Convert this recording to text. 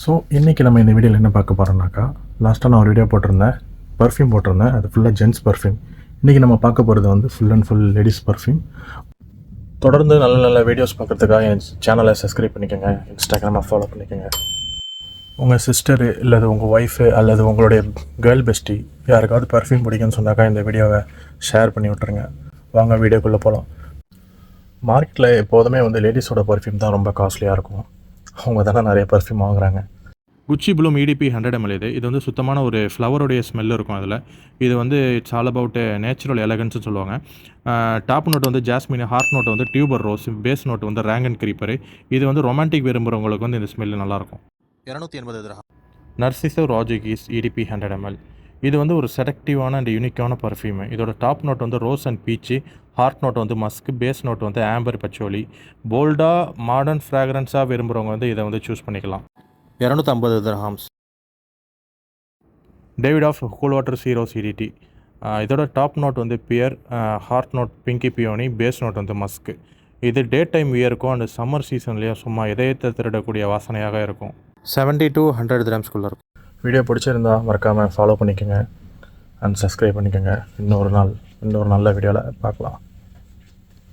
So இன்றைக்கி நம்ம இந்த வீடியோவில் என்ன பார்க்க போகிறோம்னாக்கா, லாஸ்ட்டாக நான் ஒரு வீடியோ போட்டிருந்தேன், பர்ஃப்யூம் போட்டிருந்தேன். அது ஃபுல்லாக ஜென்ஸ் பர்ஃப்யூம். இன்றைக்கி நம்ம பார்க்க போகிறது வந்து full and full ladies perfume. தொடர்ந்து நல்ல நல்ல வீடியோஸ் பார்க்குறதுக்காக என் சேனலை சப்ஸ்கிரைப் பண்ணிக்கோங்க, இன்ஸ்டாகிராமை ஃபாலோ பண்ணிக்கோங்க. உங்கள் சிஸ்டரு அல்லது உங்கள் ஒய்ஃபு அல்லது உங்களுடைய கேர்ள் பெஸ்டி யாருக்காவது பர்ஃப்யூம் பிடிக்குன்னு சொன்னாக்கா இந்த வீடியோவை ஷேர் பண்ணி விட்ருங்க. வாங்க வீடியோக்குள்ளே போகலாம். மார்க்கெட்டில் எப்போதுமே வந்து லேடிஸோட பர்ஃப்யூம் தான் ரொம்ப காஸ்ட்லியாக இருக்கும். அவங்க தானே நிறைய பர்ஃப்யூம் வாங்குறாங்க. குச்சி ப்ளூம் EDP 100 ml இது வந்து சுத்தமான ஒரு ஃப்ளவருடைய ஸ்மெல் இருக்கும் அதில். இது வந்து இட்ஸ் ஆல் அபவுட் நேச்சுரல் எலகன்ஸ்னு சொல்லுவாங்க. டாப் நோட் வந்து ஜாஸ்மின், ஹார்ட் நோட் வந்து டியூபர் ரோஸ், பேஸ் நோட் வந்து ரேங்கன் கிரீப்பர். இது வந்து ரொமான்டிக் விரும்புகிறவங்களுக்கு வந்து இந்த ஸ்மெல் நல்லாயிருக்கும். 280 dirham. நர்சிசோ ராஜிகிஸ் EDP 100 ml இது வந்து ஒரு செடக்டிவான அண்ட் யூனிக்கான பர்ஃப்யூமு. இதோட டாப் நோட் வந்து rose and peach, heart note வந்து மஸ்க், பேஸ் நோட் வந்து ஆம்பர் பச்சோலி. போல்டாக மாடர்ன் ஃப்ராக்ரன்ஸாக விரும்புகிறவங்க வந்து இதை வந்து சூஸ் பண்ணிக்கலாம். 250 dirhams. Davidoff cool water zero CDT இதோட டாப் நோட் வந்து pear, heart note pinky peony, base note வந்து மஸ்க். இது டே டைம் வியருக்கும் அண்ட் சம்மர் சீசன்லேயும் சும்மா இதயத்தை திருடக்கூடிய வாசனையாக இருக்கும். 70 to 100 dirhamsக்குள்ளே இருக்கும். வீடியோ பிடிச்சிருந்தா மறக்காமல் ஃபாலோ பண்ணிக்கோங்க அண்ட் சப்ஸ்கிரைப் பண்ணிக்கோங்க. இன்னொரு நல்ல வீடியோவில் பார்க்கலாம்.